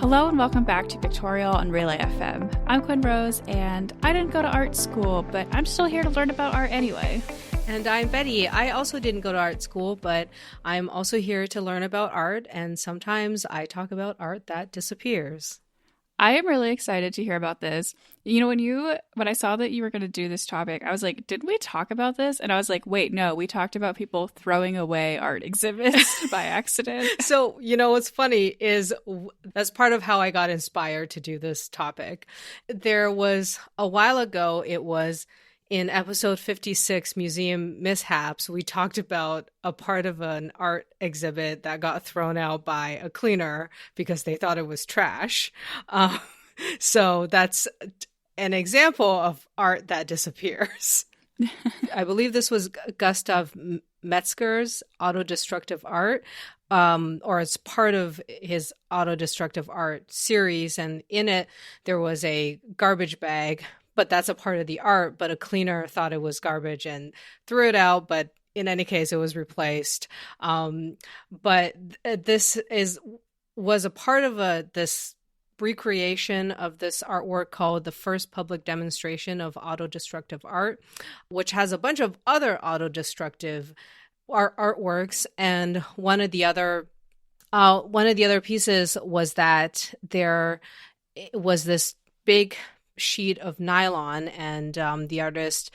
Hello and welcome back to Pictorial on Relay FM. I'm Quinn Rose, and I didn't go to art school, but I'm still here to learn about art anyway. And I'm Betty. I also didn't go to art school, but I'm also here to learn about art, and sometimes I talk about art that disappears. I am really excited to hear about this. You know, when I saw that you were going to do this topic, I was like, didn't we talk about this? And I was like, wait, no, we talked about people throwing away art exhibits by accident. So, you know, what's funny is that's part of how I got inspired to do this topic. There was a while ago, it was in episode 56, Museum Mishaps, we talked about a part of an art exhibit that got thrown out by a cleaner because they thought it was trash. So that's an example of art that disappears. I believe this was Gustav Metzger's autodestructive art, or it's part of his autodestructive art series. And in it, there was a garbage bag, but that's a part of the art, but a cleaner thought it was garbage and threw it out, but in any case, it was replaced. But this was a part of this recreation of this artwork called the First Public Demonstration of Autodestructive Art, which has a bunch of other autodestructive artworks. And one of the other pieces was that there was this big sheet of nylon, and the artist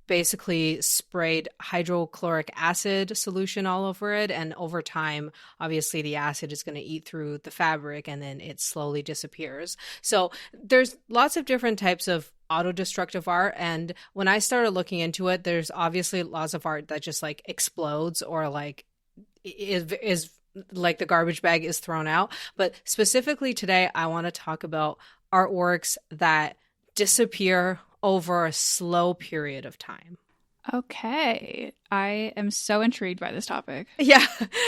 basically sprayed hydrochloric acid solution all over it, and over time obviously the acid is going to eat through the fabric and then it slowly disappears. So there's lots of different types of autodestructive art, and when I started looking into it, there's obviously lots of art that just like explodes or like is like the garbage bag is thrown out. But specifically today, I want to talk about artworks that disappear over a slow period of time. Okay. I am so intrigued by this topic. Yeah.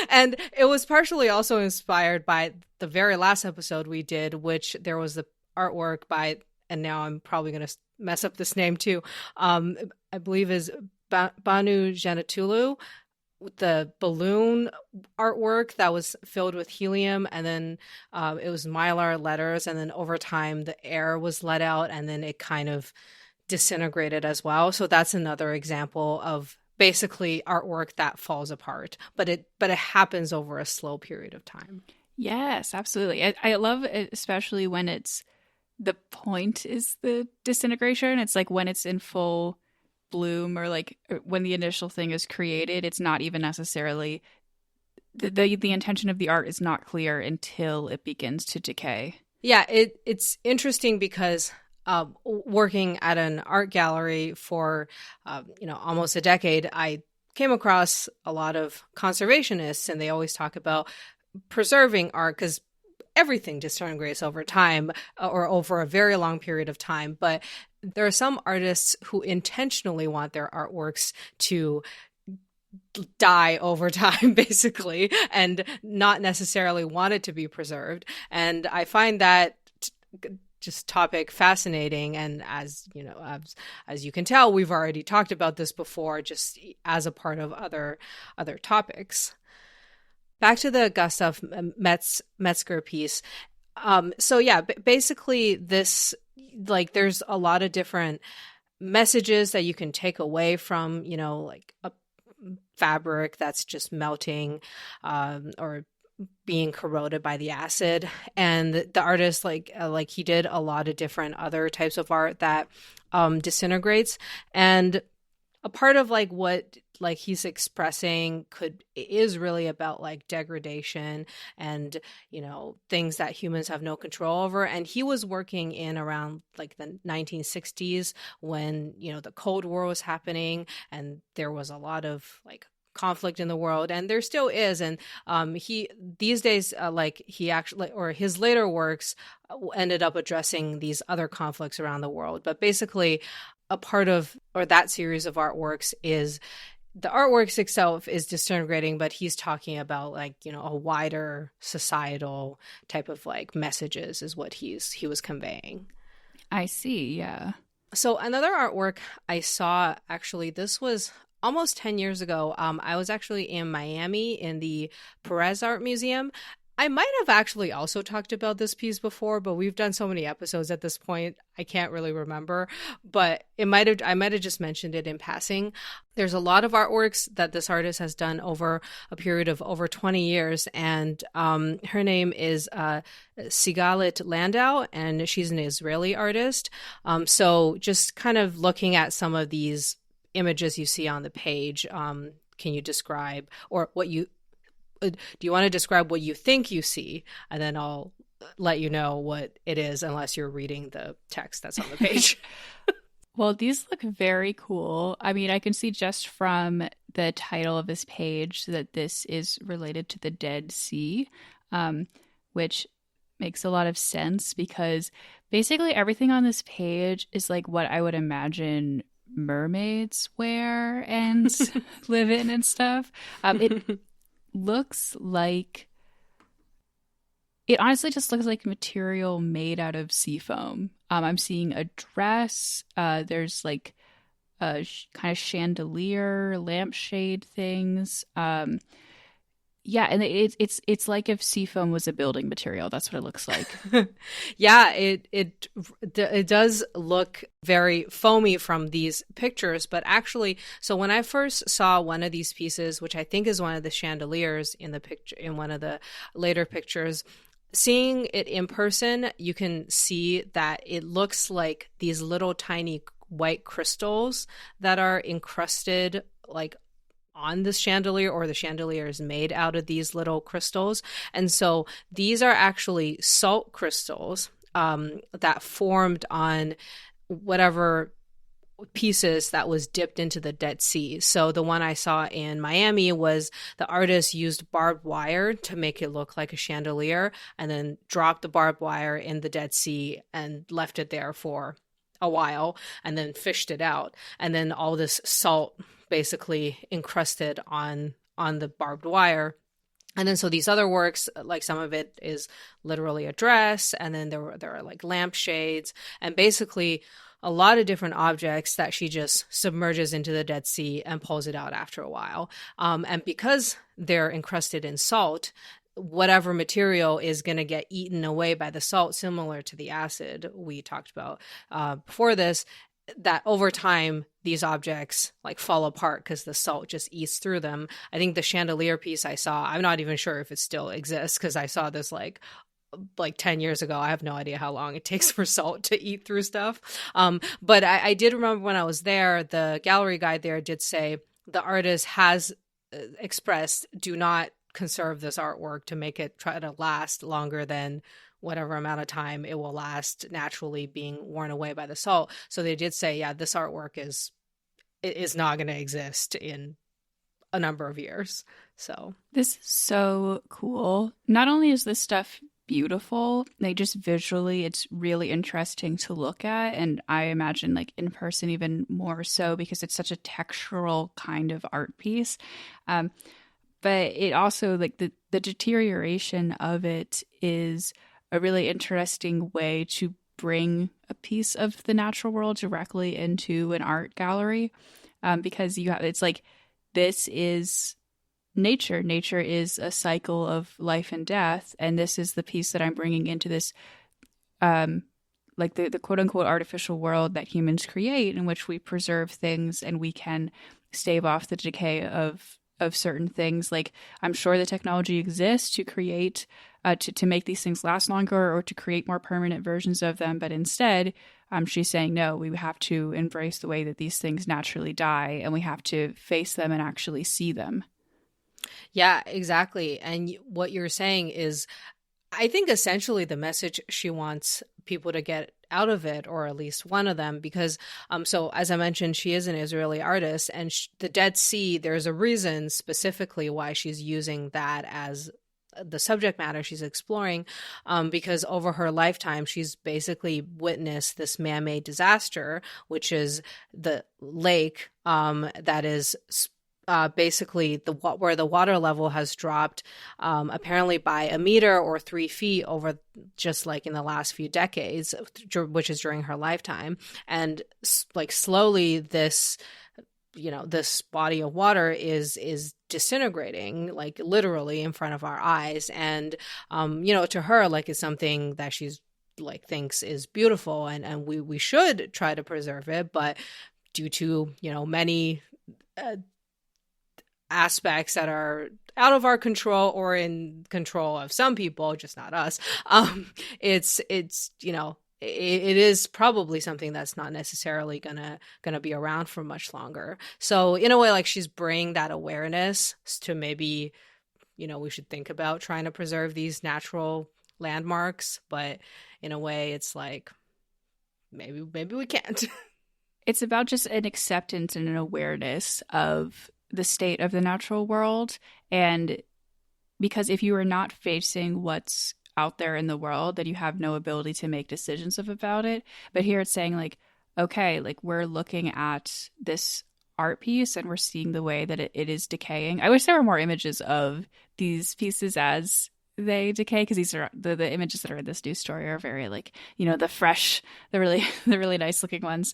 And it was partially also inspired by the very last episode we did, which there was the artwork by, and now I'm probably going to mess up this name too, I believe is Banu Janatulu, the balloon artwork that was filled with helium, and then it was mylar letters, and then over time the air was let out and then it kind of disintegrated as well. So that's another example of basically artwork that falls apart, but it happens over a slow period of time. Yes, absolutely. I love it, especially when the point is the disintegration. It's like when it's in full bloom, or like when the initial thing is created, it's not even necessarily the intention of the art is not clear until it begins to decay. Yeah, it's interesting because working at an art gallery for almost a decade, I came across a lot of conservationists, and they always talk about preserving art because everything disintegrates over time or over a very long period of time. But there are some artists who intentionally want their artworks to die over time, basically, and not necessarily want it to be preserved. And I find that just topic fascinating. And as you know, as you can tell, we've already talked about this before, just as a part of other topics. Back to the Gustav Metzger piece. So yeah, basically this, like, there's a lot of different messages that you can take away from, like a fabric that's just melting, or being corroded by the acid. And the artist, like he did a lot of different other types of art that disintegrates. And a part of like what like he's expressing is really about like degradation and, things that humans have no control over. And he was working in around like the 1960s when, the Cold War was happening, and there was a lot of like conflict in the world, and there still is. And he these days, he actually, or his later works ended up addressing these other conflicts around the world. But basically, a part of, or that series of artworks is, the artworks itself is disintegrating, but he's talking about like, a wider societal type of like messages is what he was conveying. I see. Yeah. So another artwork I saw, actually, this was almost 10 years ago. I was actually in Miami in the Perez Art Museum. I might have actually also talked about this piece before, but we've done so many episodes at this point, I can't really remember. But I might have just mentioned it in passing. There's a lot of artworks that this artist has done over a period of over 20 years, and her name is Sigalit Landau, and she's an Israeli artist. So just kind of looking at some of these images you see on the page, can you describe, or what you do you want to describe what you think you see, and then I'll let you know what it is, unless you're reading the text that's on the page. Well, these look very cool. I mean, I can see just from the title of this page that this is related to the Dead Sea, which makes a lot of sense because basically everything on this page is like what I would imagine mermaids wear and live in and stuff. It looks like, it honestly just looks like material made out of seafoam. I'm seeing a dress. There's like a kind of chandelier, lampshade things. Yeah, and it's like if seafoam was a building material. That's what it looks like. Yeah, it does look very foamy from these pictures, but actually, so when I first saw one of these pieces, which I think is one of the chandeliers in the picture, in one of the later pictures, seeing it in person, you can see that it looks like these little tiny white crystals that are encrusted like on the chandelier, or the chandelier is made out of these little crystals. And so these are actually salt crystals that formed on whatever pieces that was dipped into the Dead Sea. So the one I saw in Miami was the artist used barbed wire to make it look like a chandelier, and then dropped the barbed wire in the Dead Sea and left it there for a while, and then fished it out. And then all this salt basically encrusted on the barbed wire. And then so these other works, like some of it is literally a dress, and then there are like lampshades, and basically a lot of different objects that she just submerges into the Dead Sea and pulls it out after a while. And because they're encrusted in salt, whatever material is going to get eaten away by the salt, similar to the acid we talked about before this, that over time these objects like fall apart because the salt just eats through them. I think the chandelier piece I saw, I'm not even sure if it still exists because I saw this like 10 years ago. I have no idea how long it takes for salt to eat through stuff. But I did remember when I was there, the gallery guide there did say the artist has expressed, do not conserve this artwork to make it try to last longer than whatever amount of time it will last naturally being worn away by the salt. So they did say, yeah, this artwork is not going to exist in a number of years. So this is so cool. Not only is this stuff beautiful, like just visually it's really interesting to look at, and I imagine like in person even more so because it's such a textural kind of art piece. But it also, like the deterioration of it is a really interesting way to bring a piece of the natural world directly into an art gallery, because it's like, this is nature. Nature is a cycle of life and death, and this is the piece that I'm bringing into this, like the quote unquote artificial world that humans create, in which we preserve things and we can stave off the decay of certain things. Like, I'm sure the technology exists to create to make these things last longer or to create more permanent versions of them, but instead she's saying no, we have to embrace the way that these things naturally die, and we have to face them and actually see them. Yeah, exactly. And what you're saying is, I think essentially the message she wants people to get out of it, or at least one of them, because so as I mentioned, she is an Israeli artist, and the Dead Sea, there's a reason specifically why she's using that as the subject matter she's exploring, because over her lifetime she's basically witnessed this man-made disaster, which is the lake that is basically where the water level has dropped apparently by a meter or 3 feet over just like in the last few decades, which is during her lifetime. And like slowly this this body of water is disintegrating, like literally in front of our eyes. And to her, like, it's something that she's like thinks is beautiful, and we should try to preserve it, but due to many aspects that are out of our control or in control of some people, just not us, it's it is probably something that's not necessarily gonna be around for much longer. So in a way, like, she's bringing that awareness to maybe we should think about trying to preserve these natural landmarks, but in a way it's like maybe we can't. It's about just an acceptance and an awareness of the state of the natural world. And because if you are not facing what's out there in the world, then you have no ability to make decisions about it. But here it's saying, like, okay, like, we're looking at this art piece and we're seeing the way that it is decaying. I wish there were more images of these pieces as they decay, because these are the images that are in this news story are very, like, the fresh, the really the really nice looking ones.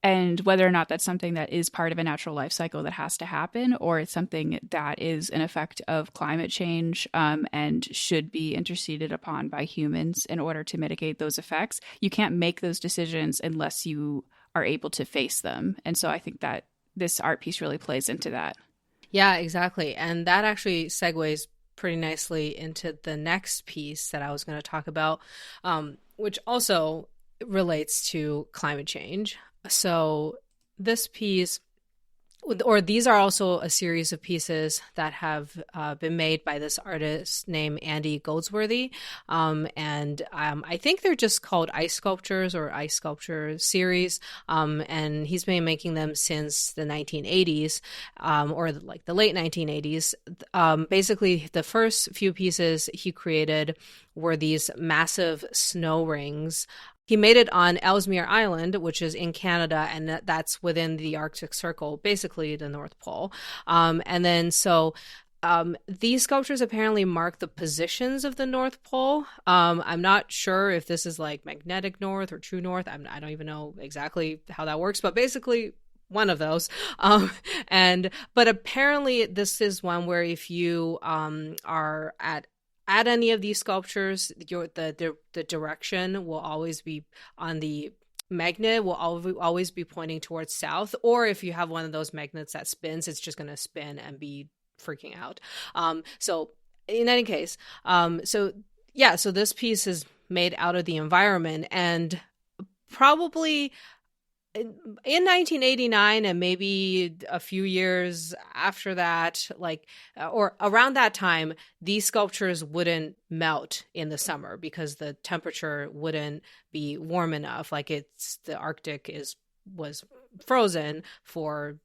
And whether or not that's something that is part of a natural life cycle that has to happen, or it's something that is an effect of climate change, and should be interceded upon by humans in order to mitigate those effects. You can't make those decisions unless you are able to face them. And so I think that this art piece really plays into that. Yeah, exactly. And that actually segues pretty nicely into the next piece that I was going to talk about, which also relates to climate change. So this piece, or these are also a series of pieces that have been made by this artist named Andy Goldsworthy. And I think they're just called ice sculptures or ice sculpture series. And he's been making them since the 1980s, or like the late 1980s. Basically, the first few pieces he created were these massive snow rings. He made it on Ellesmere Island, which is in Canada, and that's within the Arctic Circle, basically the North Pole. And then these sculptures apparently mark the positions of the North Pole. I'm not sure if this is like magnetic north or true north. I don't even know exactly how that works, but basically one of those. But apparently this is one where if you are at any of these sculptures, the direction will always be on the magnet, will always be pointing towards south. Or if you have one of those magnets that spins, it's just going to spin and be freaking out. So in any case, so this piece is made out of the environment, and probably in 1989 and maybe a few years after that, like, or around that time, these sculptures wouldn't melt in the summer because the temperature wouldn't be warm enough. Like, the Arctic was frozen for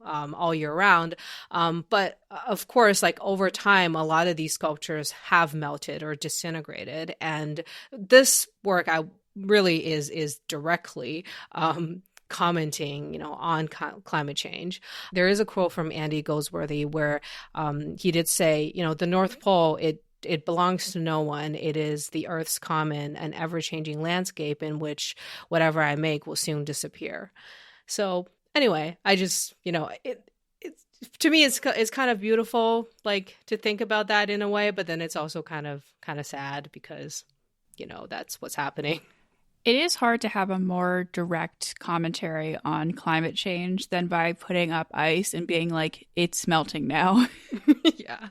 all year round. But of course, like, over time, a lot of these sculptures have melted or disintegrated, and this work really is directly commenting on climate change. There is a quote from Andy Goldsworthy where he did say, the North Pole, it belongs to no one. It is the Earth's common and ever-changing landscape in which whatever I make will soon disappear. So anyway, I just, to me, it's kind of beautiful, like, to think about that in a way, but then it's also kind of sad because, that's what's happening. It is hard to have a more direct commentary on climate change than by putting up ice and being like, it's melting now. Yeah.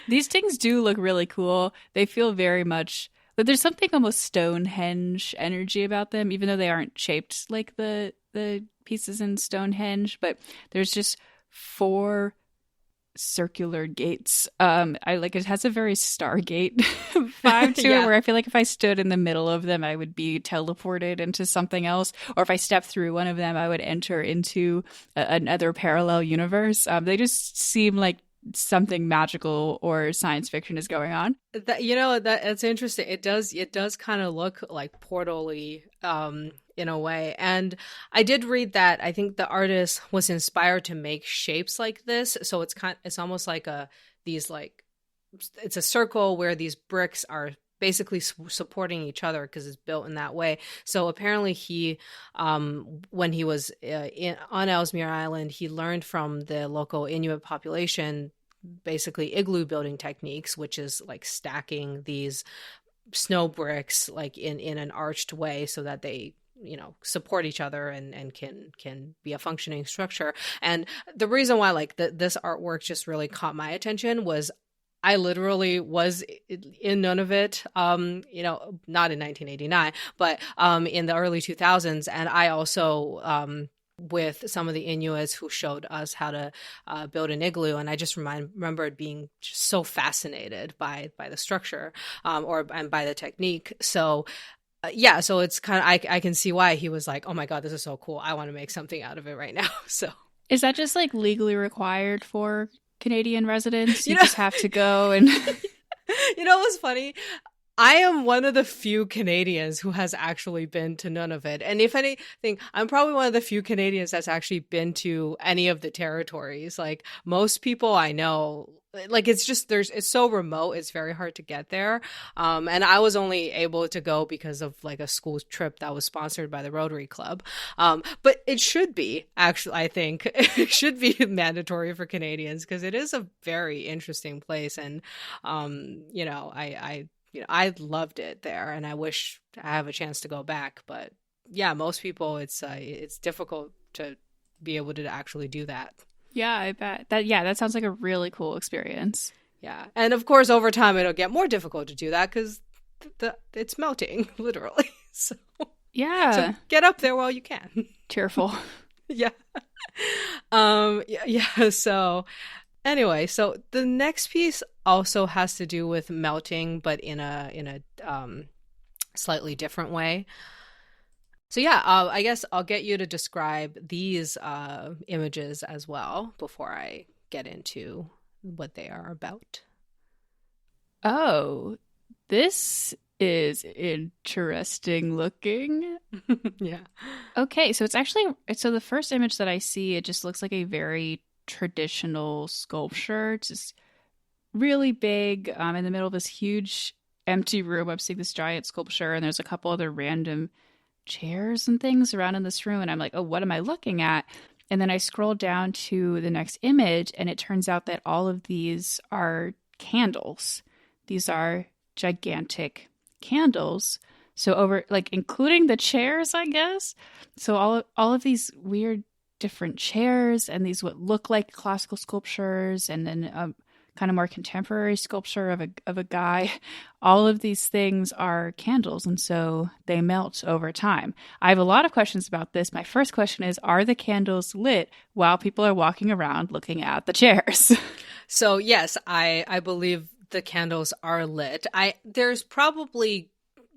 These things do look really cool. They feel very much, but there's something almost Stonehenge energy about them, even though they aren't shaped like the pieces in Stonehenge, but there's just 4 circular gates. It has a very Stargate vibe to it, where I feel like if I stood in the middle of them, I would be teleported into something else, or if I stepped through one of them, I would enter into another parallel universe. They just seem like something magical or science fiction is going on. That's interesting. It does kind of look like portal-y in a way. And I did read that I think the artist was inspired to make shapes like this. So it's almost like it's a circle where these bricks are basically supporting each other because it's built in that way. So apparently he, when he was on Ellesmere Island, he learned from the local Inuit population basically igloo building techniques, which is like stacking these snow bricks like in an arched way so that they support each other and can be a functioning structure. And the reason why like this artwork just really caught my attention was I literally was in Nunavut, not in 1989, but in the early 2000s. And I also, with some of the Inuits who showed us how to build an igloo. And I just remembered being just so fascinated by the structure and by the technique. So yeah, so it's kind of, I can see why he was like, oh my God, this is so cool. I want to make something out of it right now. So is that just like legally required for Canadian residents? You just have to go and what's funny? I am one of the few Canadians who has actually been to Nunavut. And if anything, I'm probably one of the few Canadians that's actually been to any of the territories. Like most people I know, like it's so remote. It's very hard to get there. And I was only able to go because of like a school trip that was sponsored by the Rotary Club. But it should be actually, I think it should be mandatory for Canadians because it is a very interesting place. And, I loved it there, and I wish I have a chance to go back. But yeah, most people, it's difficult to be able to actually do that. Yeah, I bet that. Yeah, that sounds like a really cool experience. Yeah, and of course, over time, it'll get more difficult to do that because it's melting, literally. So yeah, so get up there while you can. Cheerful. Yeah. Yeah. So. Anyway, so the next piece also has to do with melting, but in a slightly different way. So yeah, I guess I'll get you to describe these images as well before I get into what they are about. Oh, this is interesting looking. Yeah. Okay, so so the first image that I see, it just looks like a very traditional sculpture, just really big, in the middle of this huge empty room. I'm seeing this giant sculpture, and there's a couple other random chairs and things around in this room, and I'm like, oh, what am I looking at? And then I scroll down to the next image, and it turns out that all of these are candles. These are gigantic candles. So over, like, including the chairs, I guess. So all of these weird different chairs and these what look like classical sculptures, and then kind of more contemporary sculpture of a guy. All of these things are candles, and so they melt over time. I have a lot of questions about this. My first question is, are the candles lit while people are walking around looking at the chairs? So yes, I believe the candles are lit. There's probably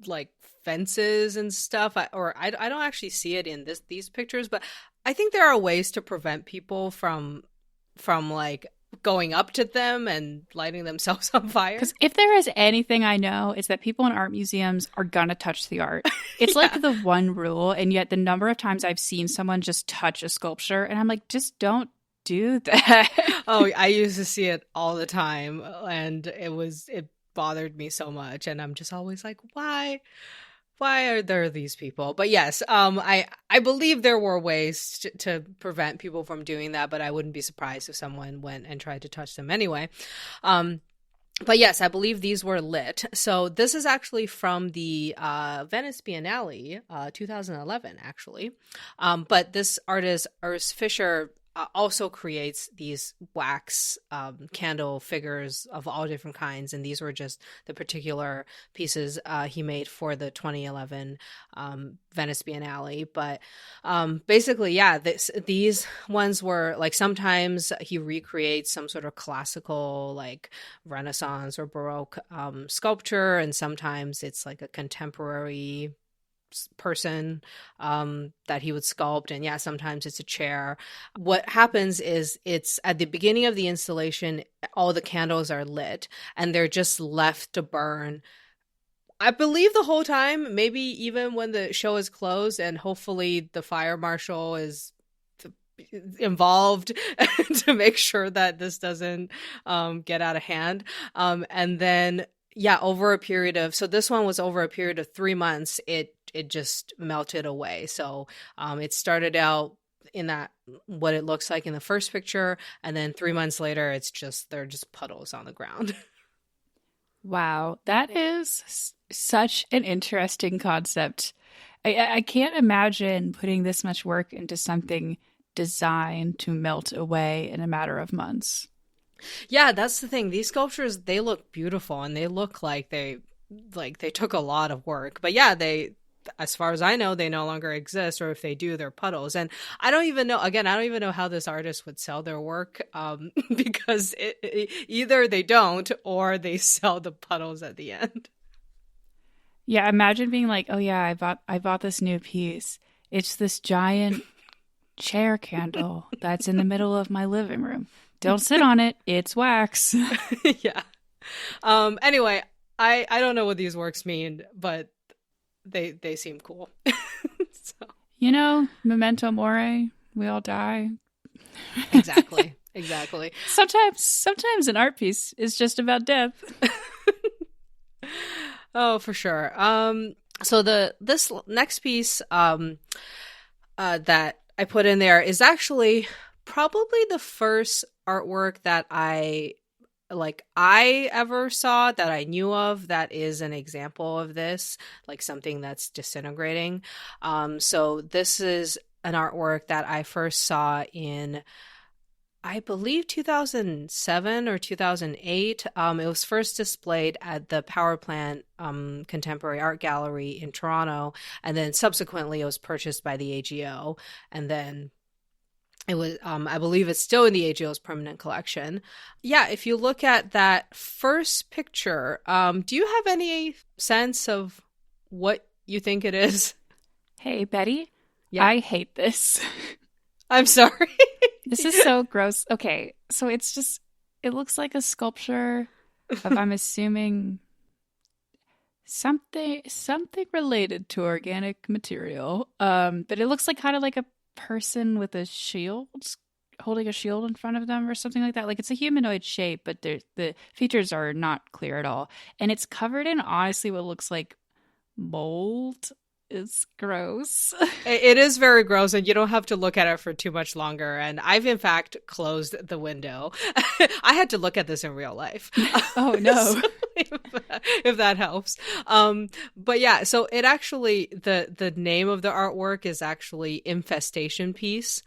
like fences and stuff, I don't actually see it in these pictures, but I think there are ways to prevent people from like going up to them and lighting themselves on fire. Because if there is anything I know, it's that people in art museums are gonna touch the art. It's Yeah. like the one rule, and yet the number of times I've seen someone just touch a sculpture, and I'm like, just don't do that. Oh, I used to see it all the time, and it bothered me so much, and I'm just always like, why are there these people? But yes, I believe there were ways to prevent people from doing that, but I wouldn't be surprised if someone went and tried to touch them anyway. But yes, I believe these were lit. So this is actually from the Venice Biennale, 2011, actually. But this artist, Urs Fischer, also creates these wax candle figures of all different kinds, and these were just the particular pieces he made for the 2011 Venice Biennale. But basically, yeah, these ones were like, sometimes he recreates some sort of classical, like Renaissance or Baroque sculpture, and sometimes it's like a contemporary person that he would sculpt, and yeah, sometimes it's a chair. What happens is, it's at the beginning of the installation, all the candles are lit and they're just left to burn, I believe, the whole time, maybe even when the show is closed, and hopefully the fire marshal is involved to make sure that this doesn't get out of hand, and then Yeah, over a period of, so this one was over a period of 3 months. It just melted away. So it started out in that, what it looks like in the first picture, and then 3 months later, they're just puddles on the ground. Wow, that is such an interesting concept. I can't imagine putting this much work into something designed to melt away in a matter of months. Yeah, that's the thing. These sculptures, they look beautiful and they look like they took a lot of work. But yeah, they, as far as I know, they no longer exist, or if they do, they're puddles. And I don't even know, again, I don't even know how this artist would sell their work, because either they don't or they sell the puddles at the end. Yeah, imagine being like, "Oh yeah, I bought this new piece. It's this giant chair candle that's in the middle of my living room. Don't sit on it. It's wax." Yeah. Anyway, I don't know what these works mean, but they seem cool. So. You know, memento mori, we all die. Exactly. Exactly. Sometimes an art piece is just about death. Oh, for sure. So this next piece that I put in there is actually probably the first artwork that I ever saw, that I knew of, that is an example of this, like something that's disintegrating. So this is an artwork that I first saw in, I believe, 2007 or 2008. It was first displayed at the Power Plant Contemporary Art Gallery in Toronto, and then subsequently it was purchased by the AGO, and then it was, I believe it's still in the AGO's permanent collection. Yeah, if you look at that first picture, do you have any sense of what you think it is? Hey, Betty, Yeah. I hate this. I'm sorry. This is so gross. Okay, so it looks like a sculpture of, I'm assuming, something related to organic material. But it looks like kind of like a person with a shield, holding a shield in front of them or something like that. Like it's a humanoid shape, but the features are not clear at all. And it's covered in, honestly, what looks like mold. It's gross. It is very gross, and you don't have to look at it for too much longer. And I've, in fact, closed the window. I had to look at this in real life. Oh, no. So, if that helps. But yeah, so it actually, the name of the artwork is actually Infestation Piece,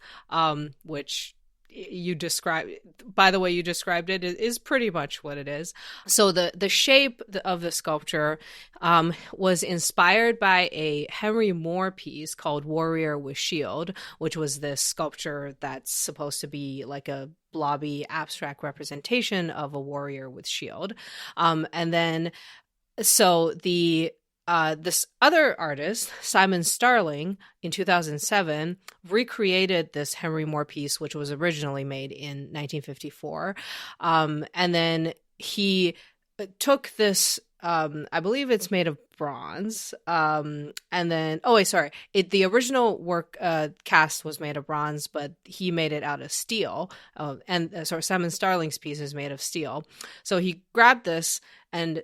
which you describe, by the way you described it, is pretty much what it is. So the shape of the sculpture was inspired by a Henry Moore piece called Warrior with Shield, which was this sculpture that's supposed to be like a blobby abstract representation of a warrior with shield. And then so this other artist, Simon Starling, in 2007, recreated this Henry Moore piece, which was originally made in 1954. And then he took this, I believe it's made of bronze. And then, oh, wait, sorry. The original work cast was made of bronze, but he made it out of steel. Sorry, Simon Starling's piece is made of steel. So he grabbed this and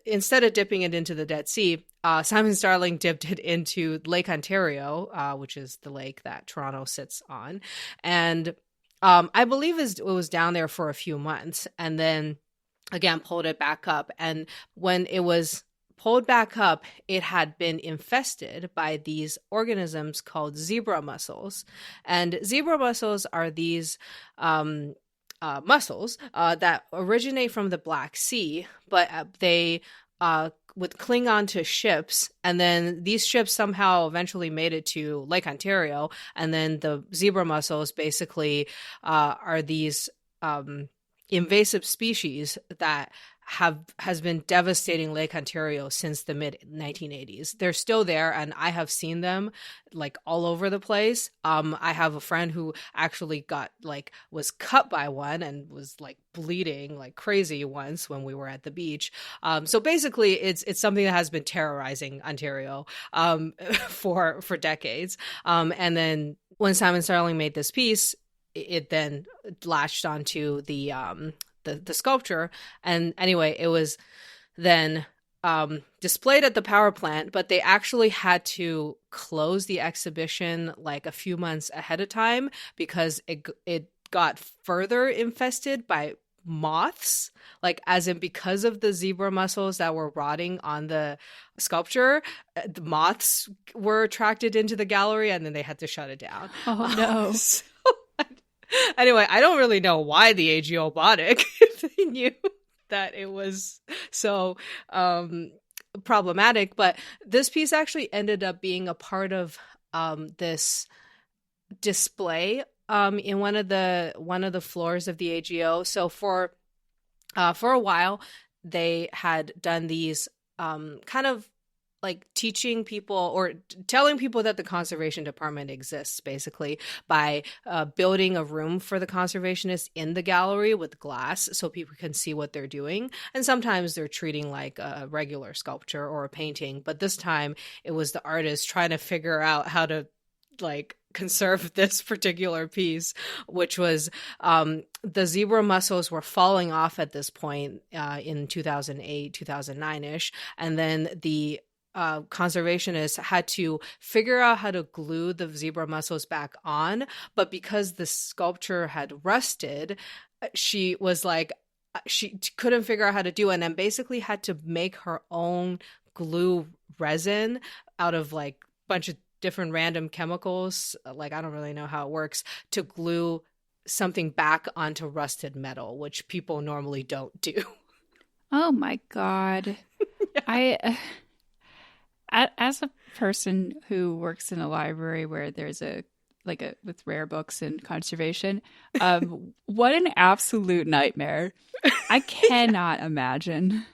instead of dipping it into the Dead Sea, Simon Starling dipped it into Lake Ontario, which is the lake that Toronto sits on. And I believe it was down there for a few months, and then again pulled it back up. And when it was pulled back up, it had been infested by these organisms called zebra mussels. And zebra mussels are these mussels that originate from the Black Sea, but they would cling on to ships, and then these ships somehow eventually made it to Lake Ontario, and then the zebra mussels basically are these invasive species that has been devastating Lake Ontario since the mid 1980s. They're still there, and I have seen them like all over the place. I have a friend who actually was cut by one and was like bleeding like crazy once when we were at the beach. So basically, it's something that has been terrorizing Ontario for decades. And then when Simon Starling made this piece, it then latched onto the the sculpture. And anyway, it was then displayed at the power plant, but they actually had to close the exhibition like a few months ahead of time because it got further infested by moths, like as in because of the zebra mussels that were rotting on the sculpture, the moths were attracted into the gallery, and then they had to shut it down. Oh no. So, anyway, I don't really know why the AGO bought it if they knew that it was so problematic, but this piece actually ended up being a part of this display in one of the floors of the AGO. So for a while, they had done these kind of like teaching people or telling people that the conservation department exists, basically by building a room for the conservationists in the gallery with glass so people can see what they're doing. And sometimes they're treating like a regular sculpture or a painting, but this time it was the artist trying to figure out how to like conserve this particular piece, which was the zebra mussels were falling off at this point in 2008, 2009-ish. And then the conservationists had to figure out how to glue the zebra mussels back on. But because the sculpture had rusted, she was like, she couldn't figure out how to do it, and then basically had to make her own glue resin out of like a bunch of different random chemicals. Like, I don't really know how it works to glue something back onto rusted metal, which people normally don't do. Oh my God. Yeah. As a person who works in a library where there's with rare books and conservation, what an absolute nightmare. I cannot imagine.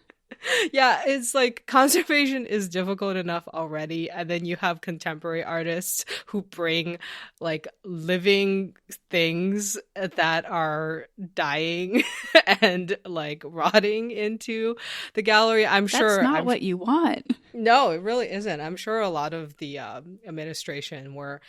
Yeah, it's like conservation is difficult enough already, and then you have contemporary artists who bring like living things that are dying and like rotting into the gallery. I'm sure that's not what you want. No, it really isn't. I'm sure a lot of the administration were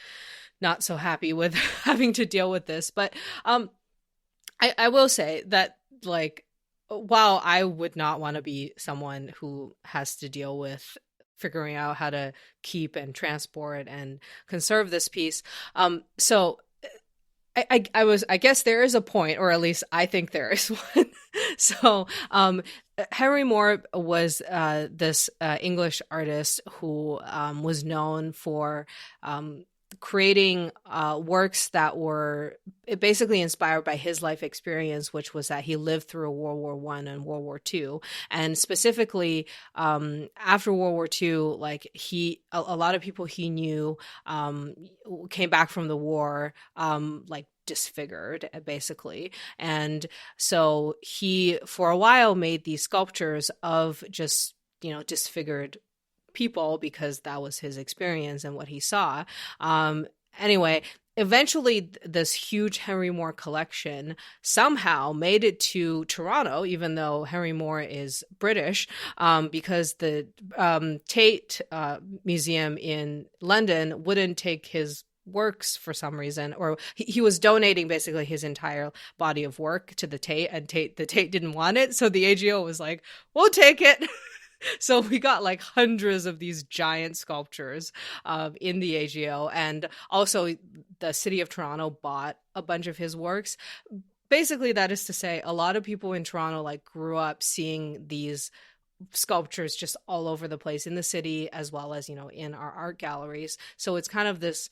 not so happy with having to deal with this, but I will say that like, while I would not want to be someone who has to deal with figuring out how to keep and transport and conserve this piece, so I guess there is a point, or at least I think there is one. So Henry Moore was this English artist who was known for creating works that were basically inspired by his life experience, which was that he lived through World War I and World War II. And specifically, after World War II, like a lot of people he knew came back from the war, like disfigured, basically. And so he, for a while, made these sculptures of just, disfigured people because that was his experience and what he saw. Anyway, eventually this huge Henry Moore collection somehow made it to Toronto, even though Henry Moore is British, because the Tate Museum in London wouldn't take his works for some reason, or he was donating basically his entire body of work to the Tate, and the Tate didn't want it, so the AGO was like, we'll take it. So we got like hundreds of these giant sculptures in the AGO, and also the city of Toronto bought a bunch of his works. Basically, that is to say, a lot of people in Toronto like grew up seeing these sculptures just all over the place in the city, as well as, in our art galleries. So it's kind of this,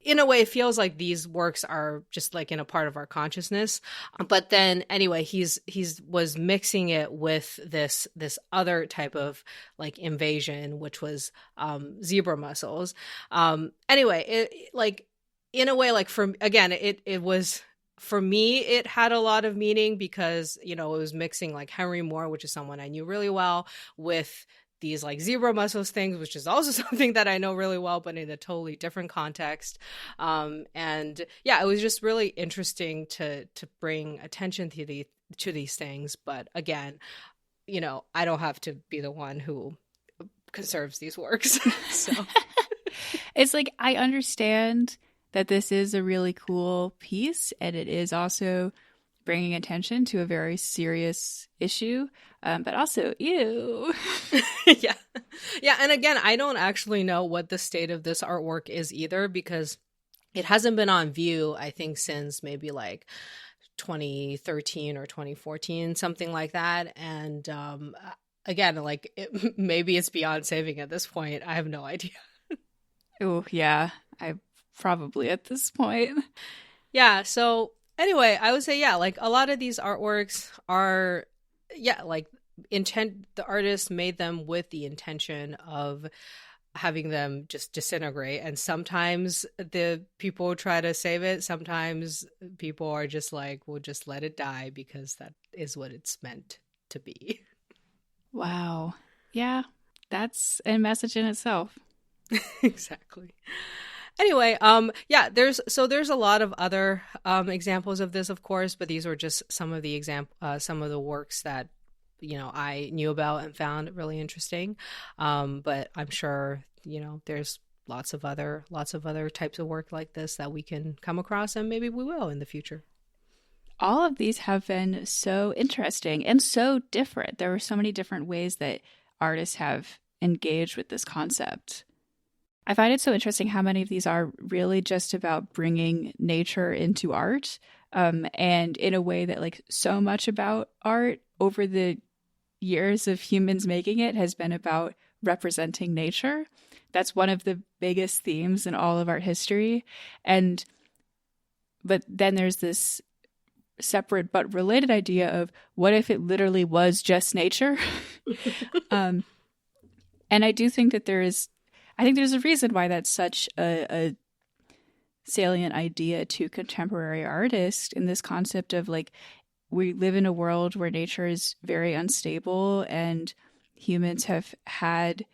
in a way, it feels like these works are just like in a part of our consciousness. But then anyway, he's was mixing it with this other type of like invasion, which was zebra mussels. Anyway, it like, in a way, like, it was, for me, it had a lot of meaning because, it was mixing like Henry Moore, which is someone I knew really well, with these like zebra mussels things, which is also something that I know really well, but in a totally different context. And yeah, it was just really interesting to bring attention to these things. But again, I don't have to be the one who conserves these works. So it's like, I understand that this is a really cool piece, and it is also bringing attention to a very serious issue, but also, ew. Yeah. Yeah. And again, I don't actually know what the state of this artwork is either, because it hasn't been on view, I think, since maybe like 2013 or 2014, something like that. And again, like maybe it's beyond saving at this point. I have no idea. Oh, yeah. I probably at this point. Yeah. So anyway, I would say, yeah, like a lot of these artworks are, yeah, like the artist made them with the intention of having them just disintegrate. And sometimes the people try to save it. Sometimes people are just like, we'll just let it die because that is what it's meant to be. Wow. Yeah. That's a message in itself. Exactly. Anyway, yeah, there's a lot of other examples of this, of course, but these were just some of the some of the works that, you know, I knew about and found really interesting. But I'm sure, you know, there's lots of other types of work like this that we can come across, and maybe we will in the future. All of these have been so interesting and so different. There were so many different ways that artists have engaged with this concept. I find it so interesting how many of these are really just about bringing nature into art, and in a way that, like, so much about art over the years of humans making it has been about representing nature. That's one of the biggest themes in all of art history. But then there's this separate but related idea of what if it literally was just nature? And I do think that there's a reason why that's such a salient idea to contemporary artists, in this concept of, like, we live in a world where nature is very unstable, and humans have had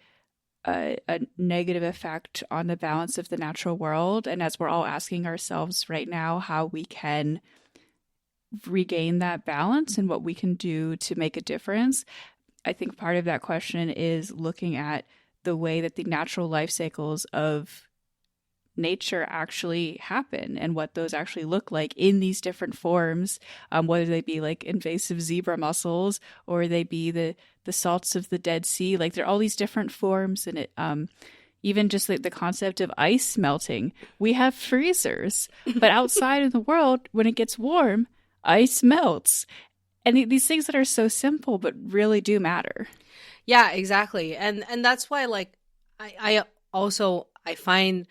a negative effect on the balance of the natural world. And as we're all asking ourselves right now how we can regain that balance and what we can do to make a difference, I think part of that question is looking at the way that the natural life cycles of nature actually happen and what those actually look like in these different forms, whether they be like invasive zebra mussels or they be the salts of the Dead Sea. Like, there are all these different forms in it. Even just like the concept of ice melting. We have freezers, but outside in the world, when it gets warm, ice melts. And these things that are so simple but really do matter. Yeah, exactly. And that's why, like, I find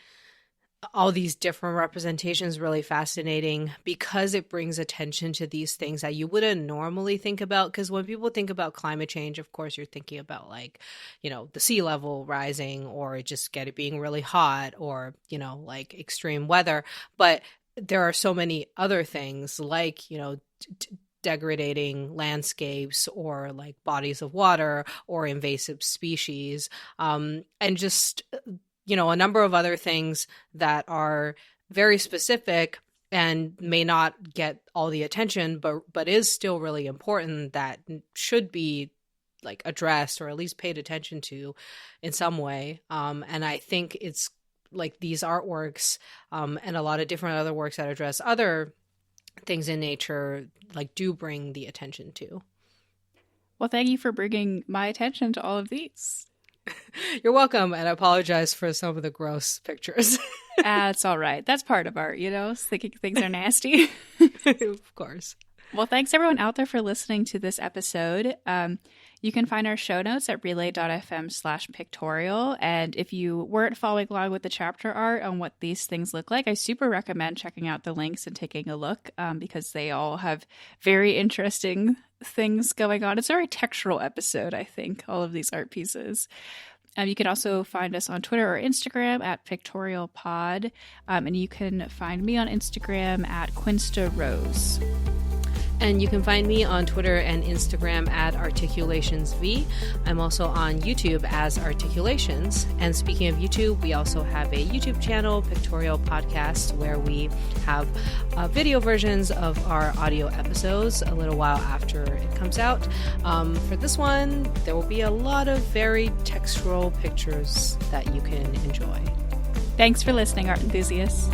all these different representations really fascinating, because it brings attention to these things that you wouldn't normally think about. Because when people think about climate change, of course, you're thinking about, like, you know, the sea level rising, or just being really hot, or, you know, like extreme weather. But there are so many other things, like, you know, degrading landscapes, or like bodies of water, or invasive species, and just, you know, a number of other things that are very specific and may not get all the attention, but is still really important, that should be, like, addressed or at least paid attention to in some way. And I think it's like these artworks, and a lot of different other works that address other things in nature, like, do bring the attention to. Well, thank you for bringing my attention to all of these. You're welcome, and I apologize for some of the gross pictures. It's all right. That's part of art, you know, thinking things are nasty. Of course. Well, thanks everyone out there for listening to this episode. You can find our show notes at relay.fm/pictorial. And if you weren't following along with the chapter art on what these things look like, I super recommend checking out the links and taking a look, because they all have very interesting things going on. It's a very textural episode, I think, all of these art pieces. You can also find us on Twitter or Instagram at Pictorial Pod. And you can find me on Instagram at Quinsta Rose. And you can find me on Twitter and Instagram at ArticulationsV. I'm also on YouTube as Articulations. And speaking of YouTube, we also have a YouTube channel, Pictorial Podcast, where we have video versions of our audio episodes a little while after it comes out. For this one, there will be a lot of very textural pictures that you can enjoy. Thanks for listening, art enthusiasts.